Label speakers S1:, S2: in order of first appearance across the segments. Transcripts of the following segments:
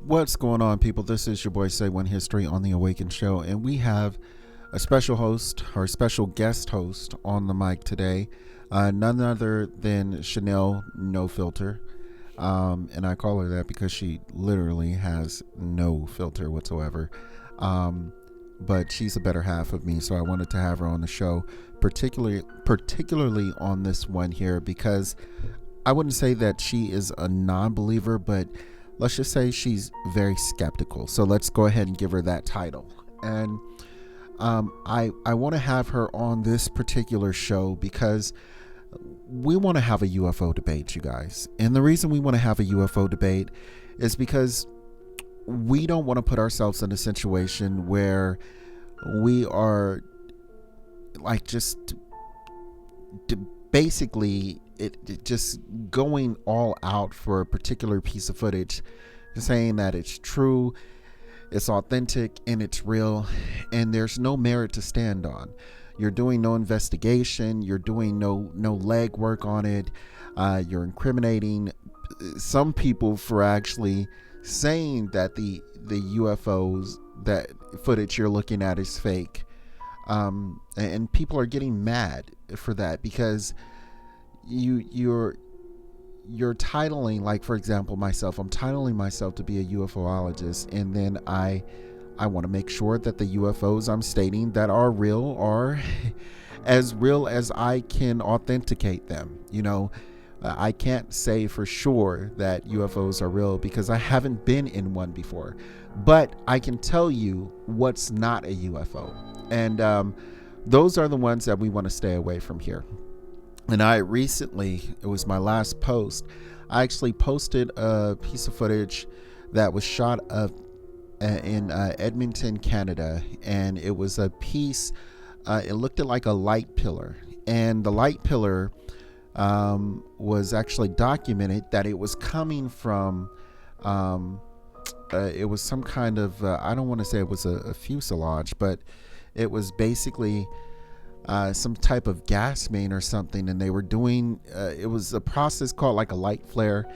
S1: What's going on, people? This is your boy Say One History on the Awaken Show, and we have a special host, or special guest host, on the mic today. None other than Chanel No Filter. And I call her that because she literally has no filter whatsoever. But she's a better half of me, so I wanted to have her on the show, particularly on this one here, because I wouldn't say that she is a non-believer, but let's just say she's very skeptical. So let's go ahead and give her that title. And I want to have her on this particular show because we want to have a UFO debate, you guys. And the reason we want to have a UFO debate is because we don't want to put ourselves in a situation where we are like just basically it just going all out for a particular piece of footage, saying that it's true, it's authentic, and it's real, and there's no merit to stand on. You're doing no investigation, you're doing no leg work on it, you're incriminating some people for actually saying that the UFOs, that footage you're looking at, is fake. And people are getting mad for that because you're titling, like, for example, myself, I'm titling myself to be a UFOologist, and then I want to make sure that the UFOs I'm stating that are real are as real as I can authenticate them. I can't say for sure that UFOs are real because I haven't been in one before, but I can tell you what's not a UFO, and those are the ones that we want to stay away from here. And I recently, it was my last post, I actually posted a piece of footage that was shot in Edmonton, Canada, and it was a piece, it looked like a light pillar, and the light pillar was actually documented that it was coming from, it was some kind of, I don't want to say it was a fuselage, but it was basically some type of gas main or something, and they were doing it was a process called like a light flare,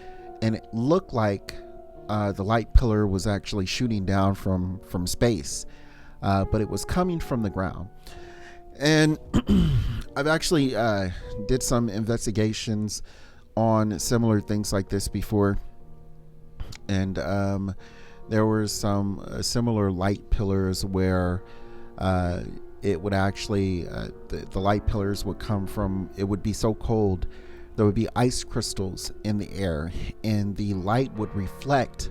S1: and it looked like the light pillar was actually shooting down from space, but it was coming from the ground. And I've actually did some investigations on similar things like this before, and there were some similar light pillars where it would actually, the light pillars would come from, it would be so cold, there would be ice crystals in the air, and the light would reflect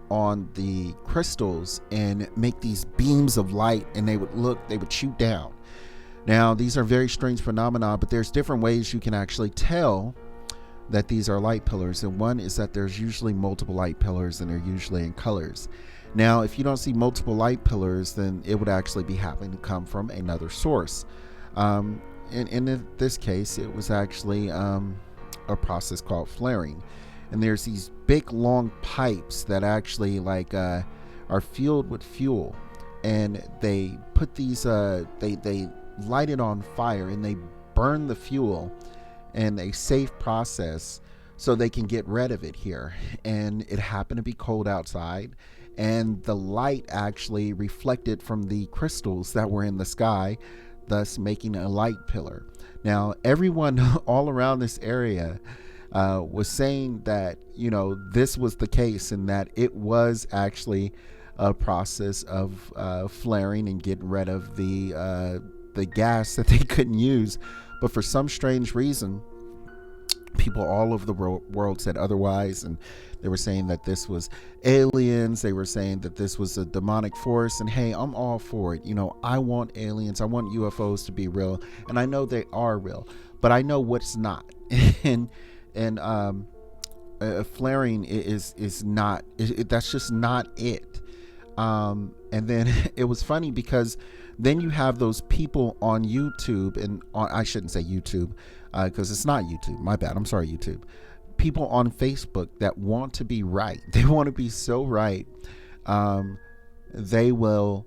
S1: on the crystals and make these beams of light, and they would shoot down. Now, these are very strange phenomena, but there's different ways you can actually tell that these are light pillars, and one is that there's usually multiple light pillars, and they're usually in colors. Now, if you don't see multiple light pillars, then it would actually be happening to come from another source. In this case, it was actually a process called flaring. And there's these big, long pipes that actually are filled with fuel. And they put these, they light it on fire, and they burn the fuel in a safe process so they can get rid of it here. And it happened to be cold outside, and the light actually reflected from the crystals that were in the sky, thus making a light pillar. Now, everyone all around this area was saying that, this was the case, and that it was actually a process of flaring and getting rid of the gas that they couldn't use. But for some strange reason, people all over the world said otherwise, and they were saying that this was aliens. They were saying that this was a demonic force, and hey, I'm all for it. I want aliens, I want UFOs to be real, and I know they are real, but I know what's not. and flaring is not, that's just not it. And then it was funny because then you have those people on YouTube, and I shouldn't say YouTube, because it's not YouTube, my bad, I'm sorry, YouTube. People on Facebook that want to be right. They want to be so right. They will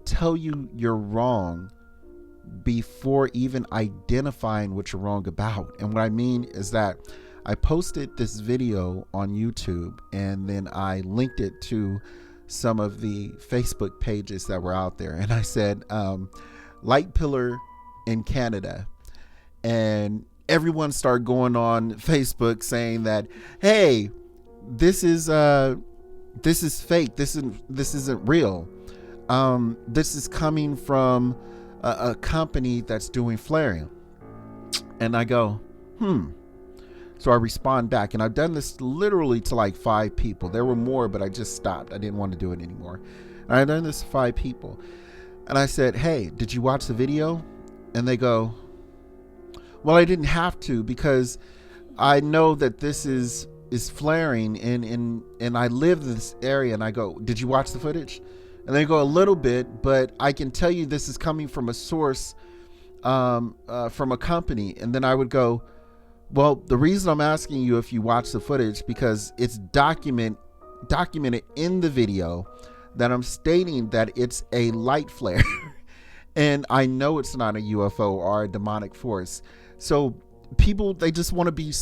S1: tell you you're wrong before even identifying what you're wrong about. And what I mean is that I posted this video on YouTube, and then I linked it to some of the Facebook pages that were out there. And I said, light pillar in Canada. And everyone started going on Facebook saying that, hey, this is fake. This isn't real. This is coming from a company that's doing flaring. And I go, So I respond back, and I've done this literally to like 5 people. There were more, but I just stopped. I didn't want to do it anymore. And I've done this to 5 people. And I said, hey, did you watch the video? And they go, well, I didn't have to, because I know that this is flaring, and I live in this area. And I go, did you watch the footage? And they go, a little bit, but I can tell you this is coming from a source, from a company. And then I would go, well, the reason I'm asking you if you watch the footage, because it's documented in the video that I'm stating that it's a light flare. And I know it's not a UFO or a demonic force. So people, they just want to be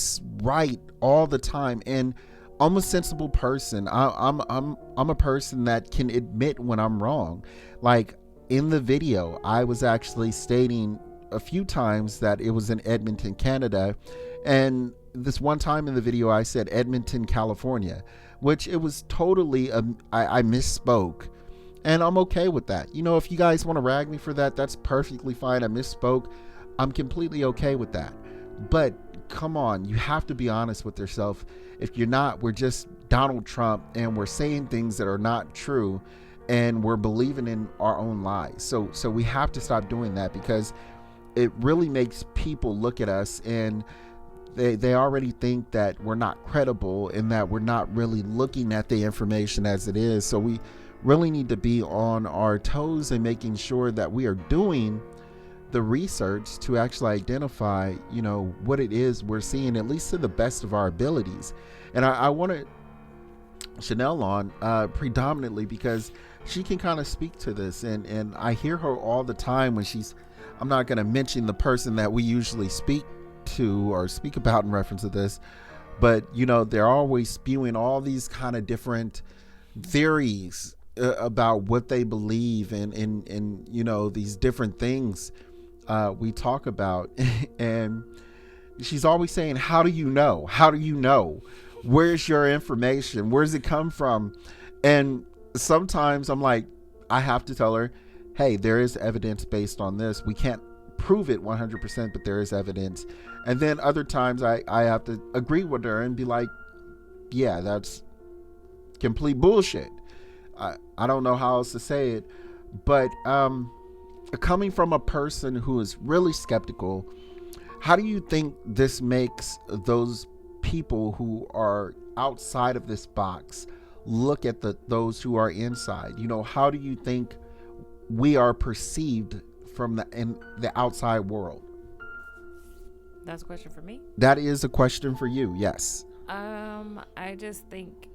S1: right all the time. And I'm a sensible person. I'm a person that can admit when I'm wrong. Like in the video, I was actually stating a few times that it was in Edmonton, Canada. And this one time in the video, I said Edmonton, California, which it was totally, I misspoke. And I'm okay with that. You know, if you guys want to rag me for that, that's perfectly fine. I misspoke. I'm completely okay with that. But come on, you have to be honest with yourself. If you're not, we're just Donald Trump, and we're saying things that are not true, and we're believing in our own lies. So we have to stop doing that, because it really makes people look at us, and they already think that we're not credible, and that we're not really looking at the information as it is. So we really need to be on our toes and making sure that we are doing the research to actually identify, you know, what it is we're seeing, at least to the best of our abilities. And I wanted Chanel on predominantly because she can kind of speak to this, and I hear her all the time when I'm not going to mention the person that we usually speak to or speak about in reference to this, but you know, they're always spewing all these kind of different theories about what they believe in you know, these different things we talk about. And she's always saying, how do you know, where's your information, where does it come from? And sometimes I'm like, I have to tell her, hey, there is evidence based on this. We can't prove it 100%, but there is evidence. And then other times I have to agree with her and be like, yeah, that's complete bullshit. I don't know how else to say it, but coming from a person who is really skeptical, how do you think this makes those people who are outside of this box look at those who are inside? You know, how do you think we are perceived in the outside world?
S2: That's a question for me?
S1: That is a question for you, yes.
S2: I just think,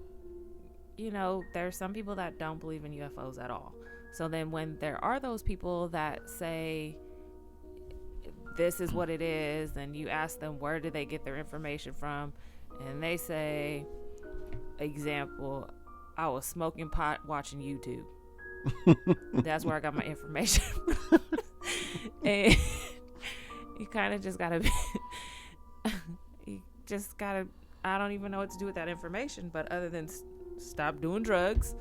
S2: you know, there's some people that don't believe in UFOs at all. So then when there are those people that say this is what it is, and you ask them where do they get their information from, and they say, example, I was smoking pot watching YouTube. That's where I got my information from. And you kind of just gotta I don't even know what to do with that information, but other than stop doing drugs.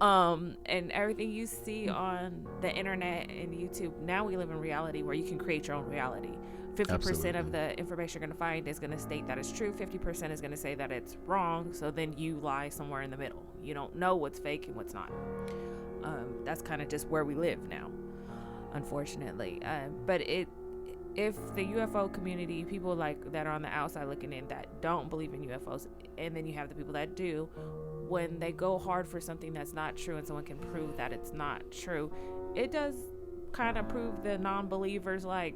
S2: And everything you see on the internet and YouTube, now we live in reality where you can create your own reality. 50%
S1: Absolutely.
S2: of the information you're going to find is going to state that it's true, 50% is going to say that it's wrong, so then you lie somewhere in the middle. You don't know what's fake and what's not. That's kind of just where we live now, unfortunately. But if the UFO community, people like that are on the outside looking in that don't believe in UFOs, and then you have the people that do, when they go hard for something that's not true and someone can prove that it's not true, it does kind of prove the non-believers like,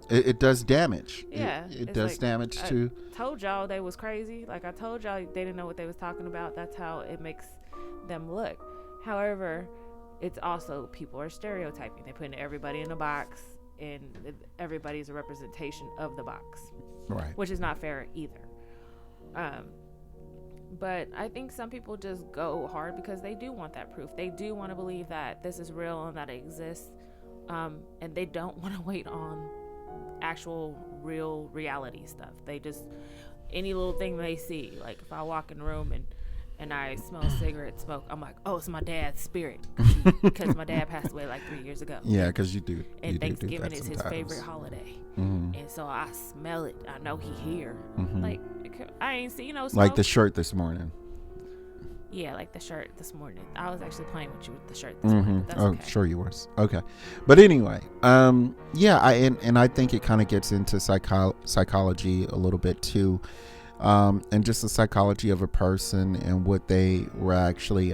S1: it does damage.
S2: Yeah,
S1: it does like, damage too.
S2: I told y'all they was crazy. Like I told y'all they didn't know what they was talking about. That's how it makes them look. However, it's also people are stereotyping. They're putting everybody in a box. and everybody's a representation of the box,
S1: Right.
S2: which is not fair either. But I think some people just go hard because they do want that proof. They do want to believe that this is real and that it exists, and they don't want to wait on actual real reality stuff. They just, any little thing they see, like if I walk in the room and I smell cigarette smoke, I'm like, oh, it's my dad's spirit, because my dad passed away like 3 years ago.
S1: Yeah, because you do.
S2: And
S1: you
S2: Thanksgiving
S1: do
S2: is his favorite holiday.
S1: Mm-hmm.
S2: And so I smell it. I know he here.
S1: Mm-hmm.
S2: Like, I ain't seen no smoke.
S1: Like the shirt this morning.
S2: Yeah, like the shirt this morning. I was actually playing with you with the shirt this morning. But that's okay.
S1: Sure you was. Okay. But anyway, yeah, I think it kind of gets into psychology a little bit too. And just the psychology of a person and what they were actually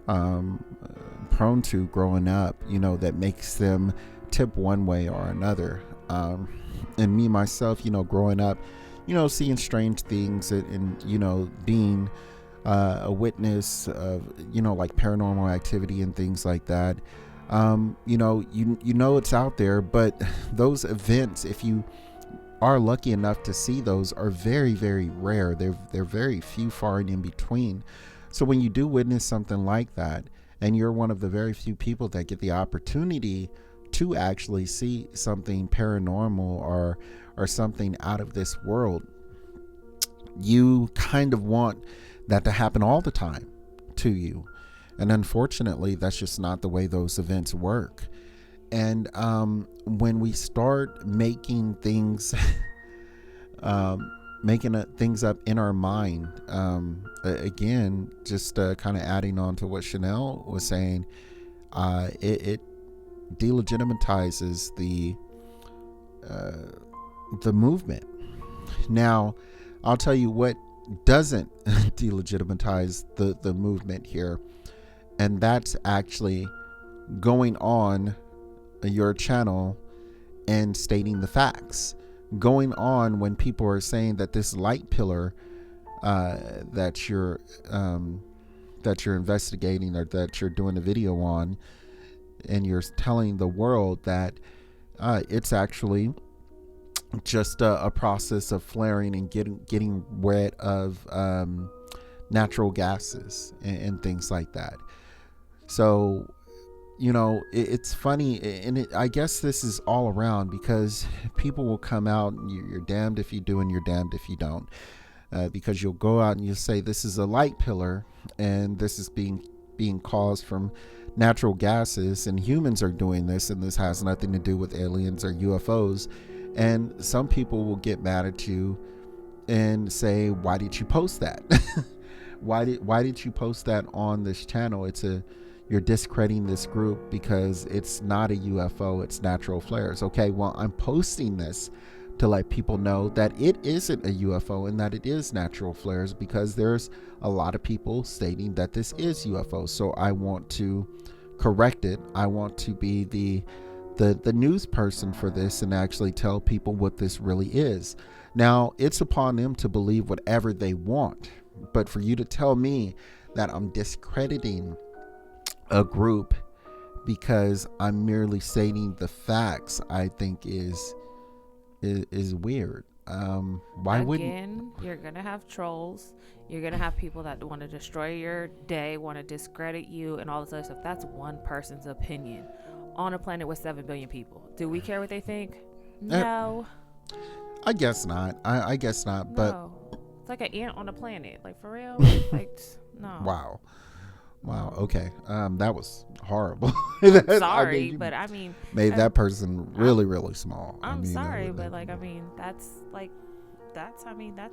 S1: prone to growing up, that makes them tip one way or another. And me, myself, growing up, seeing strange things and being a witness of, like paranormal activity and things like that. It's out there, but those events, if you are lucky enough to see those, are very, very rare. They're very few, far and in between. So when you do witness something like that, and you're one of the very few people that get the opportunity to actually see something paranormal or something out of this world, you kind of want that to happen all the time to you. And unfortunately, that's just not the way those events work. And when we start making things things up in our mind, again, just kind of adding on to what Chanel was saying, it delegitimizes the movement. Now, I'll tell you what doesn't delegitimize the movement here, and that's actually going on your channel and stating the facts. Going on when people are saying that this light pillar that you're investigating or that you're doing a video on, and you're telling the world that it's actually just a process of flaring and getting rid of natural gases and things like that. So it's funny, and I guess this is all around, because people will come out and you're damned if you do and you're damned if you don't, because you'll go out and you'll say this is a light pillar and this is being caused from natural gases, and humans are doing this, and this has nothing to do with aliens or UFOs. And some people will get mad at you and say, why did you post that? why did you post that on this channel? You're discrediting this group because it's not a UFO, it's natural flares. Okay, well, I'm posting this to let people know that it isn't a UFO and that it is natural flares, because there's a lot of people stating that this is UFO. So I want to correct it. I want to be the news person for this and actually tell people what this really is. Now, it's upon them to believe whatever they want, but for you to tell me that I'm discrediting a group because I'm merely stating the facts, I think is weird. Why wouldn't?
S2: You're gonna have trolls. You're gonna have people that want to destroy your day, want to discredit you, and all this other stuff. That's one person's opinion on a planet with 7 billion people. Do we care what they think? No.
S1: I guess not. I guess not.
S2: No.
S1: But
S2: it's like an ant on a planet. Like, for real? Like, no.
S1: Wow. Okay. That was horrible.
S2: Sorry, but I mean,
S1: made that person really, really small.
S2: I'm sorry, but like, I mean, that's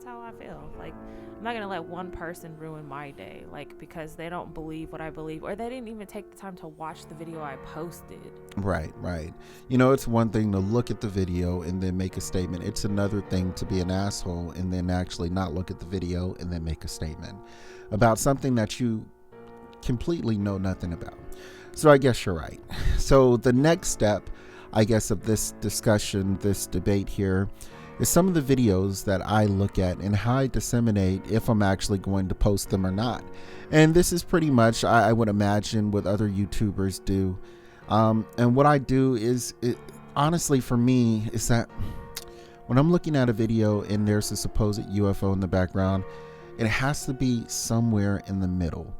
S2: how I feel. Like, I'm not gonna let one person ruin my day, like, because they don't believe what I believe, or they didn't even take the time to watch the video I posted.
S1: Right. It's one thing to look at the video and then make a statement. It's another thing to be an asshole and then actually not look at the video and then make a statement about something that you completely know nothing about. So I guess you're right. So the next step, I guess, of this discussion, this debate here, is some of the videos that I look at and how I disseminate if I'm actually going to post them or not. And this is pretty much, I would imagine, what other YouTubers do. And what I do is honestly, for me, is that when I'm looking at a video and there's a supposed UFO in the background, it has to be somewhere in the middle.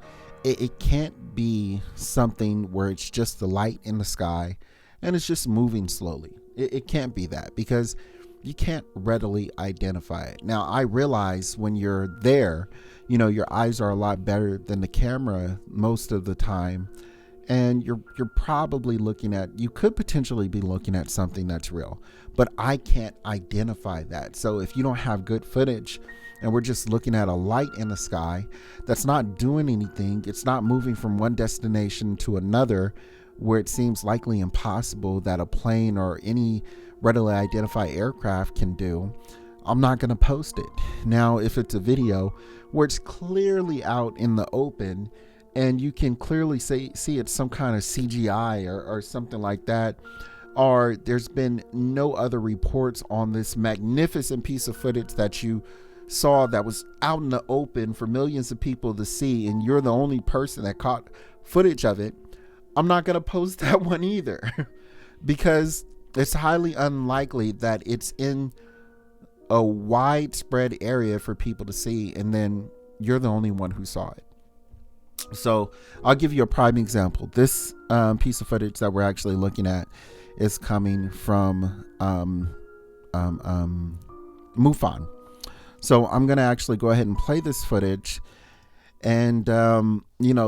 S1: It can't be something where it's just the light in the sky and it's just moving slowly. It can't be that, because you can't readily identify it. Now, I realize when you're there, your eyes are a lot better than the camera most of the time, and you're probably you could potentially be looking at something that's real, but I can't identify that. So if you don't have good footage and we're just looking at a light in the sky that's not doing anything, it's not moving from one destination to another, where it seems likely impossible that a plane or any readily identified aircraft can do, I'm not going to post it. Now, if it's a video where it's clearly out in the open and you can clearly see it's some kind of CGI or something like that, or there's been no other reports on this magnificent piece of footage that you saw that was out in the open for millions of people to see, and you're the only person that caught footage of it, I'm not going to post that one either because it's highly unlikely that it's in a widespread area for people to see, and then you're the only one who saw it. So I'll give you a prime example. This piece of footage that we're actually looking at is coming from MUFON. So I'm going to actually go ahead and play this footage. And,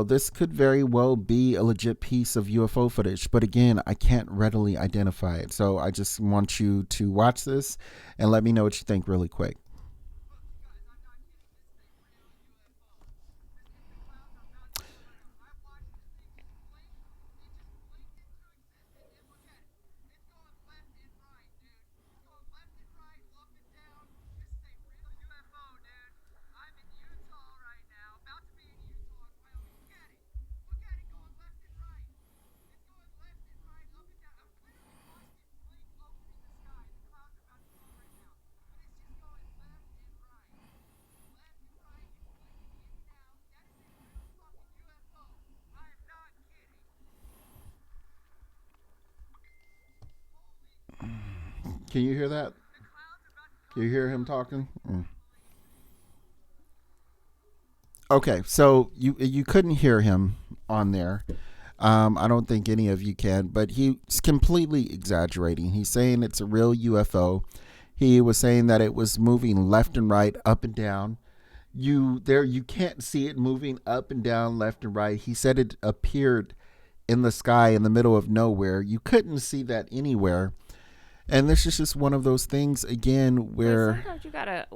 S1: this could very well be a legit piece of UFO footage. But again, I can't readily identify it. So I just want you to watch this and let me know what you think really quick. Can you hear that? Can you hear him talking? Okay, so you couldn't hear him on there. I don't think any of you can, but he's completely exaggerating. He's saying it's a real UFO. He was saying that it was moving left and right, up and down. You can't see it moving up and down, left and right. He said it appeared in the sky in the middle of nowhere. You couldn't see that anywhere. And this is just one of those things again where
S2: sometimes you gotta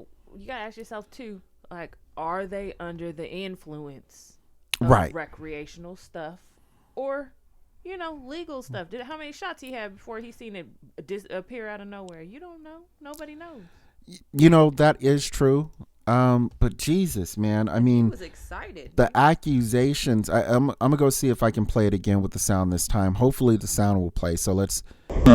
S2: ask yourself too, like, are they under the influence of recreational stuff or legal stuff? How many shots he had before he seen it appear out of nowhere? You don't know. Nobody knows.
S1: That is true. But Jesus, man, I mean,
S2: he was excited.
S1: The accusations. I'm gonna go see if I can play it again with the sound this time. Hopefully the sound will play. So let's. So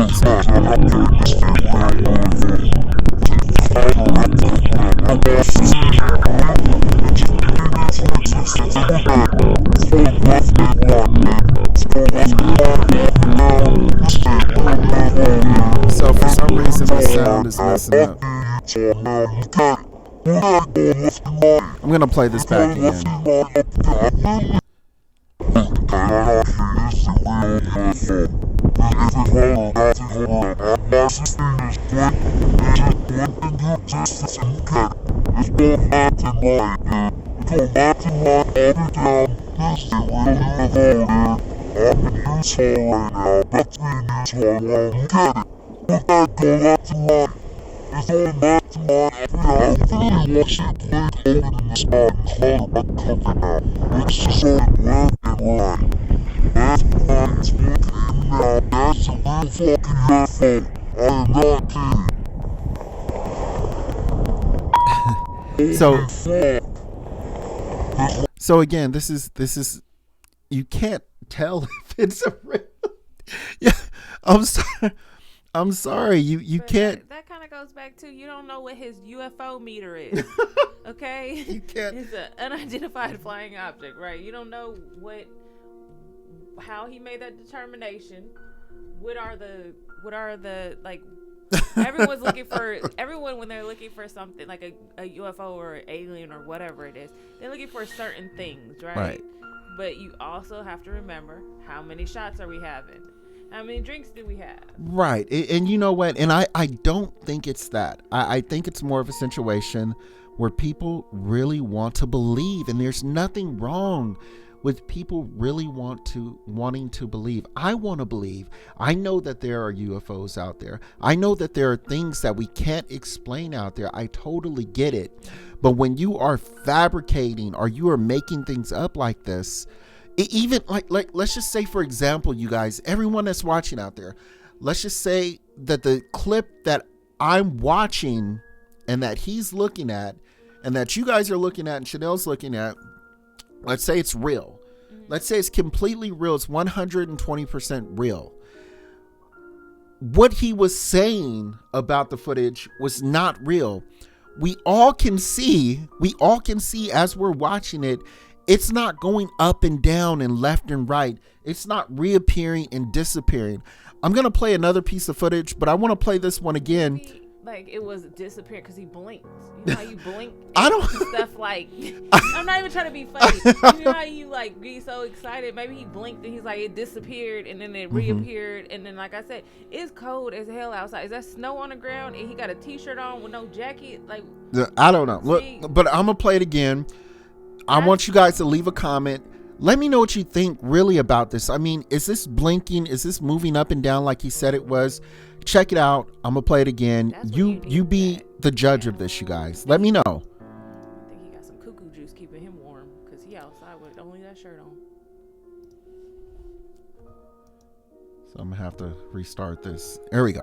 S1: for some reason the sound is messing up. I'm gonna play this back again. So again, this is you can't tell if it's a real. Yeah, I'm sorry. You can't.
S2: That kind of goes back to, you don't know what his UFO meter is. Okay,
S1: you can't.
S2: It's an unidentified flying object, right? You don't know how he made that determination, what are the like everyone when they're looking for something like a UFO or an alien or whatever it is, they're looking for certain things, right? But you also have to remember, how many shots are we having? How many drinks do we have?
S1: Right. And you know what? And I don't think it's that. I think it's more of a situation where people really want to believe, and there's nothing wrong with people really wanting to believe. I want to believe. I know that there are UFOs out there. I know that there are things that we can't explain out there. I totally get it. But when you are fabricating or you are making things up like this, even like let's just say, for example, you guys, everyone that's watching out there, let's just say that the clip that I'm watching and that he's looking at and that you guys are looking at and Chanel's looking at, let's say it's real. Let's say it's completely real. It's 120% real. What he was saying about the footage was not real. We all can see as we're watching it, it's not going up and down and left and right. It's not reappearing and disappearing. I'm going to play another piece of footage, but I want to play this one again.
S2: Like it was disappearing because he blinked. You know how you blink?
S1: I don't
S2: stuff like. I'm not even trying to be funny. You know how you like be so excited? Maybe he blinked and he's like it disappeared and then it reappeared and then like I said, it's cold as hell outside. Is that snow on the ground and he got a t-shirt on with no jacket? Like
S1: I don't know. Look, but I'm gonna play it again. I want you guys to leave a comment. Let me know what you think really about this. I mean, is this blinking? Is this moving up and down like he said it was? Check it out. I'm gonna play it again. You be the judge of this, you guys. Let me know.
S2: I think he got some cuckoo juice keeping him warm because he outside with only that shirt on.
S1: So I'm gonna have to restart this. There we go.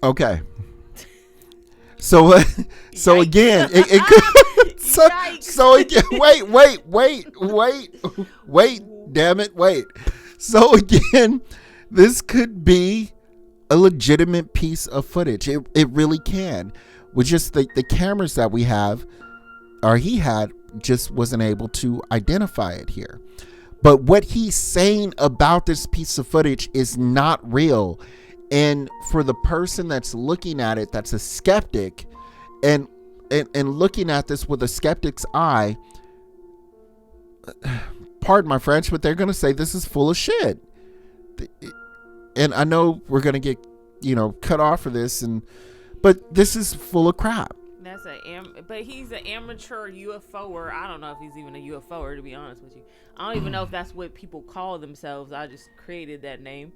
S1: Okay. So again, it could. So again, wait, damn it, wait. So again, this could be a legitimate piece of footage. It really can. With just the cameras that we have, or he had, just wasn't able to identify it here. But what he's saying about this piece of footage is not real. And for the person that's looking at it, that's a skeptic, and looking at this with a skeptic's eye, pardon my French, but they're going to say this is full of shit. And I know we're going to get, cut off for this, but this is full of crap.
S2: But he's an amateur UFOer. I don't know if he's even a UFOer, to be honest with you. I don't even know if that's what people call themselves. I just created that name.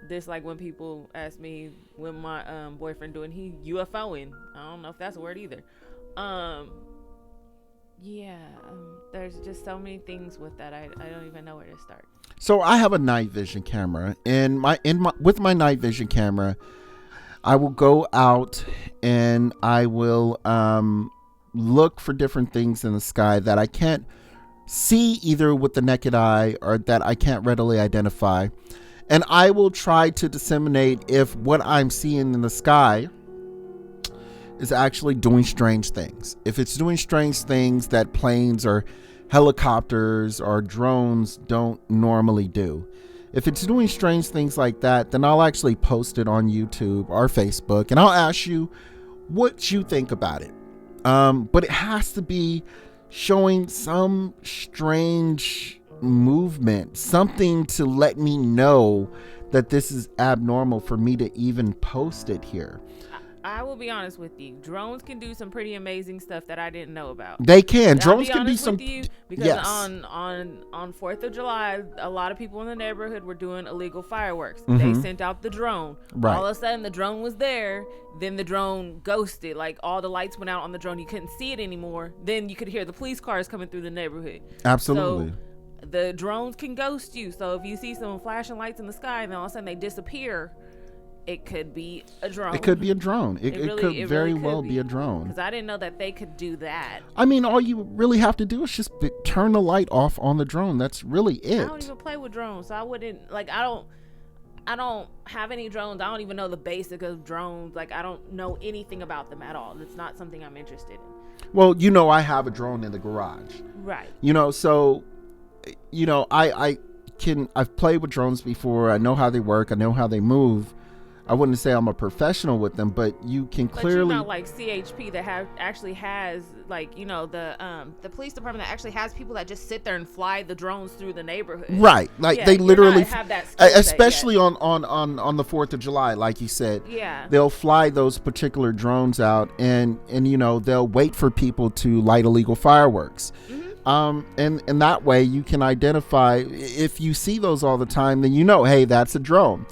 S2: This like when people ask me when my boyfriend doing he UFOing. I don't know if that's a word either. There's just so many things with that. I don't even know where to start.
S1: So I have a night vision camera, and with my night vision camera, I will go out and I will look for different things in the sky that I can't see either with the naked eye or that I can't readily identify. And I will try to disseminate if what I'm seeing in the sky is actually doing strange things. If it's doing strange things that planes or helicopters or drones don't normally do. If it's doing strange things like that, then I'll actually post it on YouTube or Facebook, and I'll ask you what you think about it. But it has to be showing some strange movement, something to let me know that this is abnormal for me to even post it here.
S2: I will be honest with you. Drones can do some pretty amazing stuff that I didn't know about.
S1: They can.
S2: I'll
S1: Drones
S2: be
S1: can do
S2: honest
S1: some.
S2: with you, because
S1: Yes.
S2: on 4th of July, a lot of people in the neighborhood were doing illegal fireworks. They
S1: Mhm.
S2: sent out the drone.
S1: Right.
S2: All of a sudden, the drone was there. Then the drone ghosted. Like, all the lights went out on the drone. You couldn't see it anymore. Then you could hear the police cars coming through the neighborhood.
S1: Absolutely.
S2: So the drones can ghost you. So if you see some flashing lights in the sky and then all of a sudden they disappear, it could be a drone.
S1: It could be a drone. It could very
S2: really
S1: well
S2: could
S1: be a drone.
S2: Because I didn't know that they could do that.
S1: I mean, all you really have to do is just turn the light off on the drone. That's really it.
S2: I don't even play with drones, so I wouldn't, like, I don't have any drones. I don't even know the basic of drones. Like, I don't know anything about them at all. It's not something I'm interested in.
S1: Well, I have a drone in the garage.
S2: Right.
S1: So, I've played with drones before. I know how they work. I know how they move. I wouldn't say I'm a professional with them, but you can clearly.
S2: But like CHP that actually has, like, the police department that actually has people that just sit there and fly the drones through the neighborhood.
S1: Right, like
S2: yeah,
S1: they literally
S2: have that skill set
S1: especially
S2: yet.
S1: on the 4th of July, like you said.
S2: Yeah.
S1: They'll fly those particular drones out, and they'll wait for people to light illegal fireworks.
S2: Mm-hmm.
S1: And that way you can identify, if you see those all the time, then hey, that's a drone.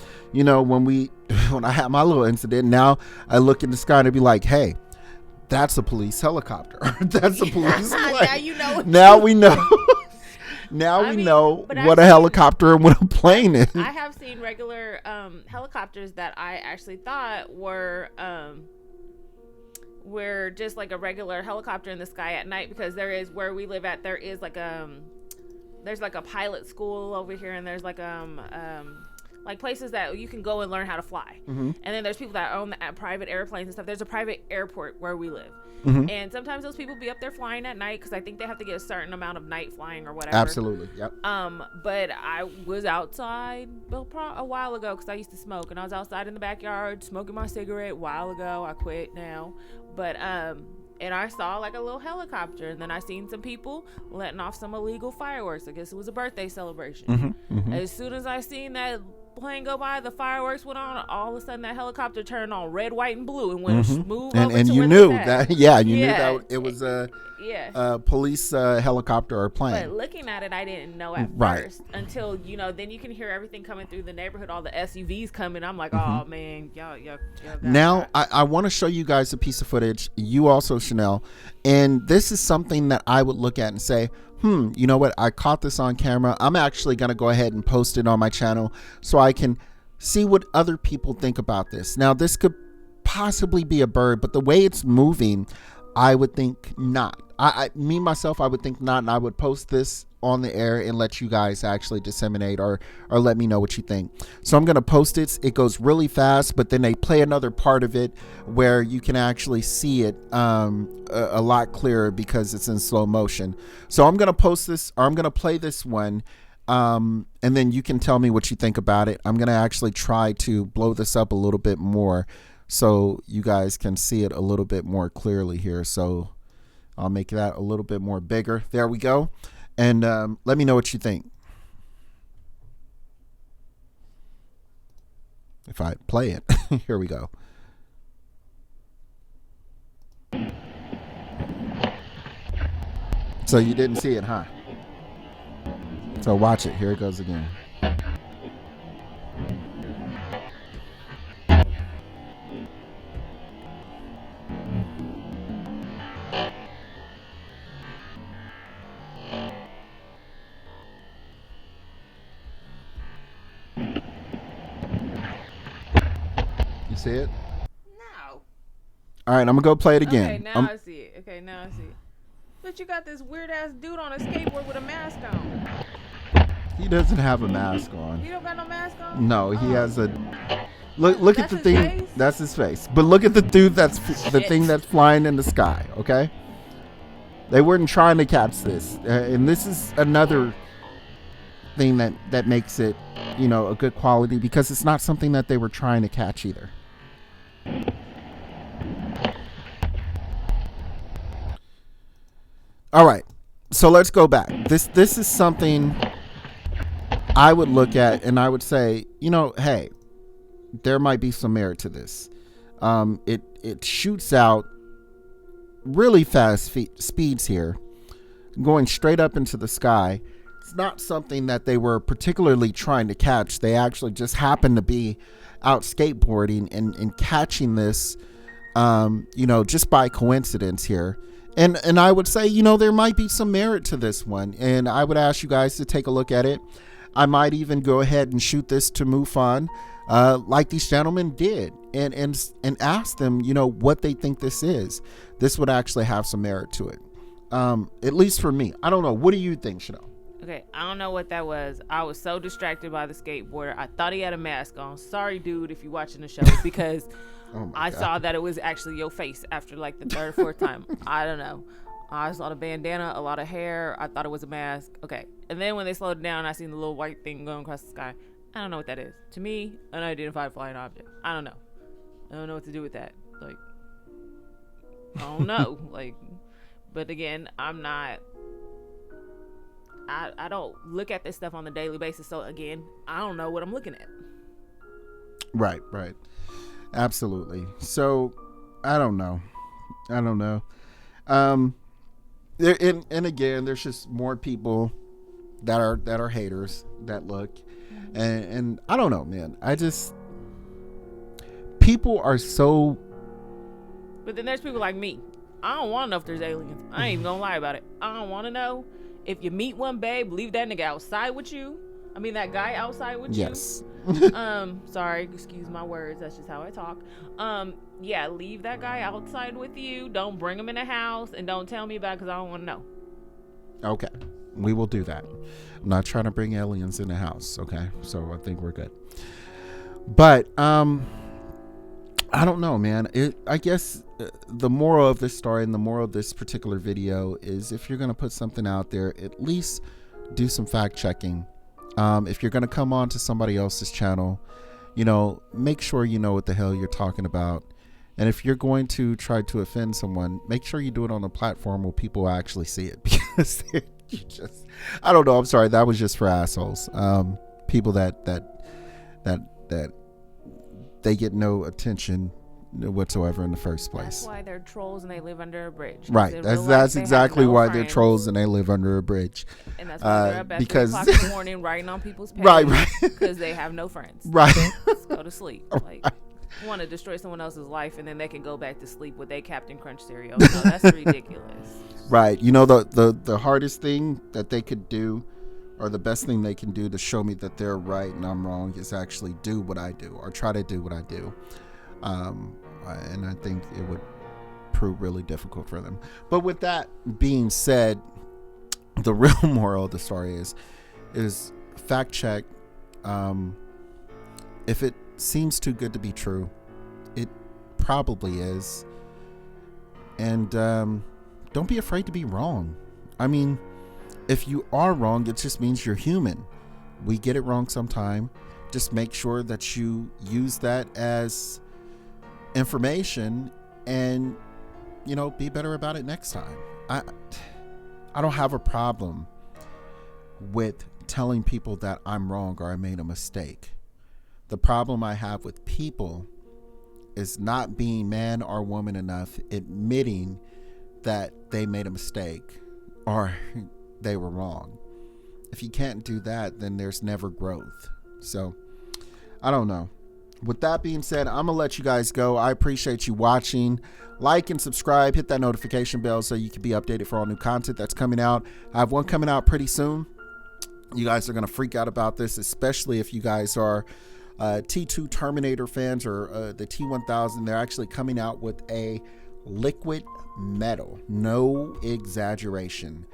S1: When I had my little incident, now I look in the sky and I'd be like, hey, that's a police helicopter. That's a police plane.
S2: Now you know.
S1: Now we know. Now we know what a helicopter and what a plane is.
S2: I have seen regular helicopters that I actually thought were just like a regular helicopter in the sky at night, because there is, where we live at, there is like there's like a pilot school over here, and there's like places that you can go and learn how to fly.
S1: Mm-hmm.
S2: And then there's people that own private airplanes and stuff. There's a private airport where we live.
S1: Mm-hmm.
S2: And sometimes those people be up there flying at night, because I think they have to get a certain amount of night flying or whatever.
S1: Absolutely. Yep.
S2: But I was outside a while ago, because I used to smoke, and I was outside in the backyard smoking my cigarette a while ago. I quit now. But and I saw like a little helicopter, and then I seen some people letting off some illegal fireworks. I guess it was a birthday celebration.
S1: Mm-hmm. Mm-hmm.
S2: As soon as I seen that plane go by, the fireworks went on. All of a sudden, that helicopter turned on red, white, and blue, and went smooth over
S1: and
S2: to
S1: you
S2: where
S1: knew
S2: they was at.
S1: that. Yeah, you knew that it was a police helicopter or plane.
S2: But looking at it, I didn't know at first until then you can hear everything coming through the neighborhood, all the SUVs coming. I'm like, oh man, y'all
S1: now I want to show you guys a piece of footage. You also, Chanel, and this is something that I would look at and say, you know what? I caught this on camera. I'm actually going to go ahead and post it on my channel so I can see what other people think about this. Now, this could possibly be a bird, but the way it's moving, I would think not. I myself, I would think not, and I would post this on the air and let you guys actually disseminate or let me know what you think. So I'm going to post it. It goes really fast, but then they play another part of it where you can actually see it a lot clearer because it's in slow motion. So I'm going to post this, or I'm going to play this one, and then you can tell me what you think about it. I'm going to actually try to blow this up a little bit more so you guys can see it a little bit more clearly here. So I'll make that a little bit more bigger. There we go. And let me know what you think. If I play it. Here we go. So you didn't see it, huh? So watch it. Here it goes again. See it?
S2: No.
S1: All right, I'm gonna go play it again.
S2: Okay, now I see it. But you got this weird ass dude on a skateboard with a mask on.
S1: He doesn't have a mask on.
S2: He don't got no mask on?
S1: No, he has a look at the thing.
S2: Face?
S1: That's his face. But look at the dude the thing that's flying in the sky, okay? They weren't trying to catch this. And this is another thing that makes it, a good quality, because it's not something that they were trying to catch either. All right, so let's go back. This is something I would look at and I would say, hey, there might be some merit to this. It shoots out really fast speeds here, going straight up into the sky. It's not something that they were particularly trying to catch. They actually just happened to be out skateboarding and catching this, just by coincidence here. And I would say, there might be some merit to this one. And I would ask you guys to take a look at it. I might even go ahead and shoot this to MUFON, like these gentlemen did, and ask them, what they think this is. This would actually have some merit to it. At least for me. I don't know. What do you think, Chanel?
S2: Okay, I don't know what that was. I was so distracted by the skateboarder. I thought he had a mask on. Sorry, dude, if you're watching the show, because I saw that it was actually your face after like the third or fourth time. I don't know. I saw the bandana, a lot of hair. I thought it was a mask. Okay. And then when they slowed it down, I seen the little white thing going across the sky. I don't know what that is. To me, unidentified flying object. I don't know. I don't know what to do with that. Like, I don't know. But again, I'm not. I don't look at this stuff on a daily basis. So again, I don't know what I'm looking at.
S1: Right. Absolutely. So I don't know. And again, there's just more people that are haters that look, and I don't know, man. People are so.
S2: But then there's people like me. I don't want to know if there's aliens. I ain't even gonna lie about it. I don't want to know. If you meet one, babe, leave that nigga outside with you. I mean, that guy outside with you.
S1: Yes.
S2: Sorry, excuse my words. That's just how I talk. Yeah, leave that guy outside with you. Don't bring him in the house, and don't tell me about it because I don't want to know.
S1: Okay, we will do that. I'm not trying to bring aliens in the house. Okay, so I think we're good. But I don't know, man. I guess the moral of this story and the moral of this particular video is, if you're going to put something out there, at least do some fact checking. If you're going to come on to somebody else's channel, make sure you know what the hell you're talking about. And if you're going to try to offend someone, make sure you do it on a platform where people actually see it, because I don't know. I'm sorry. That was just for assholes. People that they get no attention whatsoever in the first place.
S2: That's why they're trolls and they live under a bridge.
S1: Right. That's exactly why they're trolls and they live under a bridge.
S2: And that's why they're up at 3 o'clock in the morning writing on people's pages.
S1: Right.
S2: Because they have no friends.
S1: Right.
S2: Let's go to sleep. Like, you want to destroy someone else's life and then they can go back to sleep with their Captain Crunch cereal. No, that's ridiculous.
S1: Right. The hardest thing that they could do, or the best thing they can do to show me that they're right and I'm wrong, is actually do what I do, or try to do what I do. And I think it would prove really difficult for them. But with that being said, the real moral of the story is fact check. If it seems too good to be true, it probably is. And don't be afraid to be wrong. I mean, if you are wrong, it just means you're human. We get it wrong sometime. Just make sure that you use that as information and, be better about it next time. I don't have a problem with telling people that I'm wrong or I made a mistake. The problem I have with people is not being man or woman enough, admitting that they made a mistake or they were wrong. If you can't do that, then there's never growth. So, I don't know. With that being said, I'm going to let you guys go. I appreciate you watching. Like and subscribe. Hit that notification bell so you can be updated for all new content that's coming out. I have one coming out pretty soon. You guys are going to freak out about this, especially if you guys are T2 Terminator fans or the T1000. They're actually coming out with a liquid metal. No exaggeration.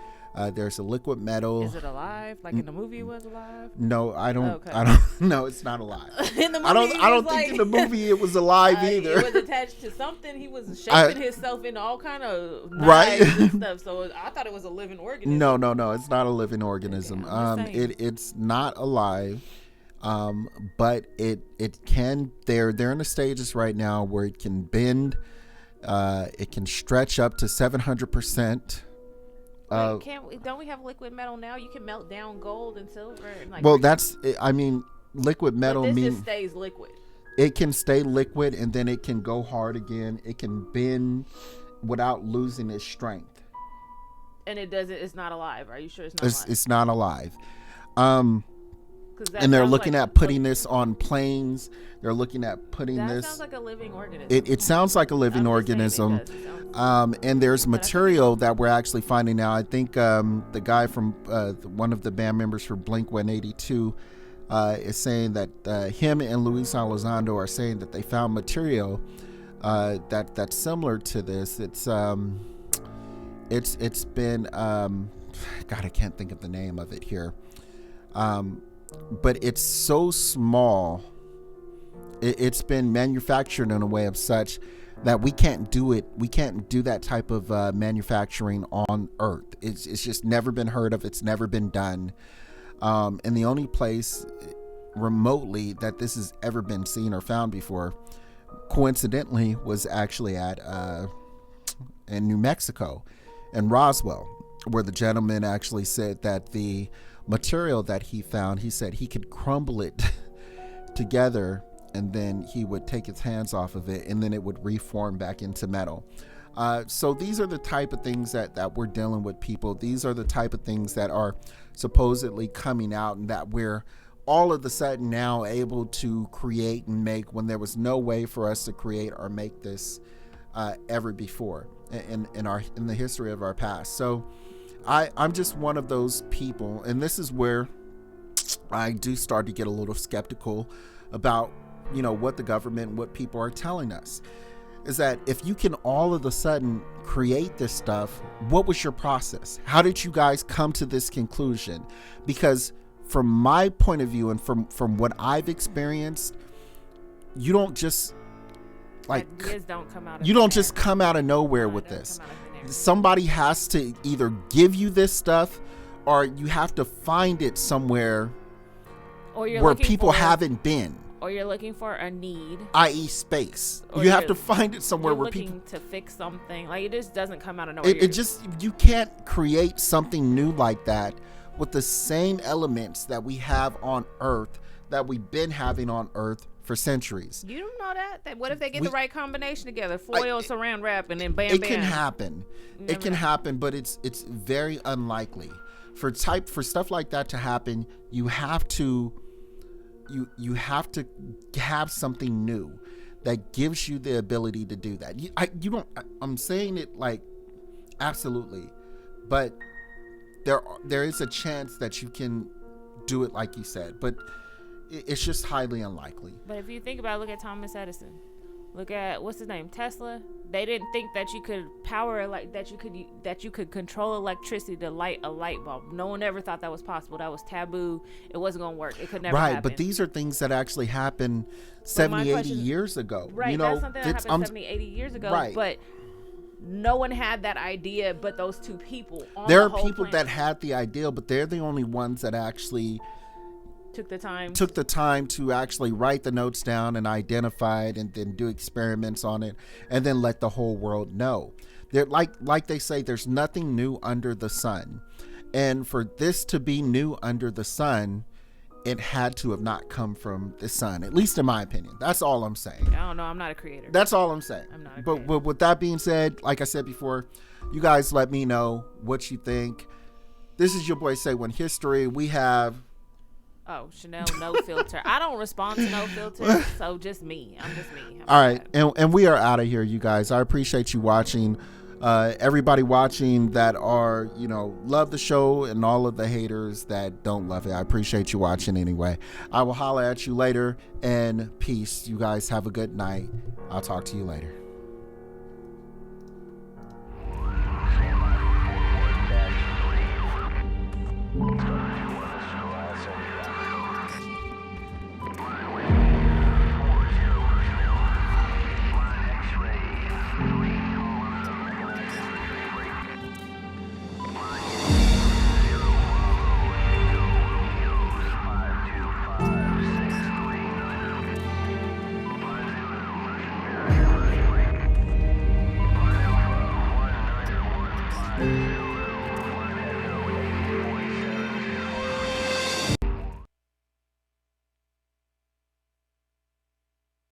S1: There's a liquid metal.
S2: Is it alive? Like in the movie, it was alive?
S1: No, I don't.
S2: Okay.
S1: I don't. No, it's not alive.
S2: In the movie,
S1: I don't think in the movie it was alive either.
S2: It was attached to something. He was shaping himself into all kind of knives and stuff. So I thought it was a living organism.
S1: No, it's not a living organism.
S2: Okay,
S1: it's not alive. But it can. They're in the stages right now where it can bend. It can stretch up to 700%.
S2: Don't we have liquid metal now? You can melt down gold and silver. And
S1: well, that's. I mean, liquid metal
S2: just stays liquid.
S1: it can stay liquid and then it can go hard again. It can bend without losing its strength.
S2: And it doesn't. It's not alive. Are you sure it's not alive?
S1: It's not alive.
S2: That
S1: And they're
S2: sounds
S1: looking
S2: like-
S1: at putting this on planes. They're looking at putting
S2: That
S1: this.
S2: sounds like a living organism.
S1: It sounds like a living
S2: I'm just saying
S1: organism.
S2: it does. It sounds-
S1: And there's material that we're actually finding now. I think the guy from one of the band members for Blink 182 is saying that him and Luis Elizondo are saying that they found material that's similar to this. It's been God, I can't think of the name of it here. But it's so small. It's been manufactured in a way of such that we can't do it. We can't do that type of manufacturing on Earth. It's just never been heard of. It's never been done. And the only place remotely that this has ever been seen or found before, coincidentally, was actually in New Mexico, in Roswell, where the gentleman actually said that the material that he found, he said he could crumble it together and then he would take his hands off of it and then it would reform back into metal. So these are the type of things that we're dealing with, people. These are the type of things that are supposedly coming out and that we're all of a sudden now able to create and make when there was no way for us to create or make this ever before in the history of our past. So I'm just one of those people, and this is where I do start to get a little skeptical about, what the government and what people are telling us. Is that if you can all of a sudden create this stuff, what was your process? How did you guys come to this conclusion? Because from my point of view and from what I've experienced, you don't just just come out of nowhere with this. Somebody has to either give you this stuff or you have to find it somewhere where people haven't been.
S2: Or you're looking for a need,
S1: i.e. space. You have to find it somewhere where people
S2: to fix something. Like, it just doesn't come out of nowhere.
S1: You can't create something new like that with the same elements that we have on Earth, that we've been having on Earth for centuries.
S2: You don't know that? What if they get the right combination together? Foil, saran wrap, and then bam,
S1: it can happen. It can happen, but it's very unlikely. For stuff like that to happen, you have to have something new that gives you the ability to do that. I'm saying it like absolutely, but there is a chance that you can do it like you said, but it's just highly unlikely.
S2: But if you think about it, look at Thomas Edison. Look at, what's his name, Tesla. They didn't think that you could that you could control electricity to light a light bulb. No one ever thought that was possible. That was taboo. It wasn't going to work. It could never happen.
S1: Right, but these are things that actually happened 70, 80 years ago.
S2: Right, that's something that happened 70, 80 years ago. Right. But no one had that idea but those two people on
S1: There
S2: the
S1: are
S2: whole
S1: people
S2: planet.
S1: that had the idea, but they're the only ones that actually
S2: took the time
S1: to actually write the notes down and identify it and then do experiments on it and then let the whole world know. They're like they say, there's nothing new under the sun. And for this to be new under the sun, it had to have not come from the sun, at least in my opinion. That's all I'm saying.
S2: I don't know. I'm not a creator.
S1: That's all I'm saying.
S2: I'm not a creator.
S1: But with that being said, like I said before, you guys let me know what you think. This is your boy Say One History. We have...
S2: Oh, Chanel, no filter. I don't respond to no filter, so just me. I'm just me.
S1: All right, and we are out of here, you guys. I appreciate you watching. Everybody watching that are, love the show, and all of the haters that don't love it. I appreciate you watching anyway. I will holler at you later, and peace. You guys have a good night. I'll talk to you later.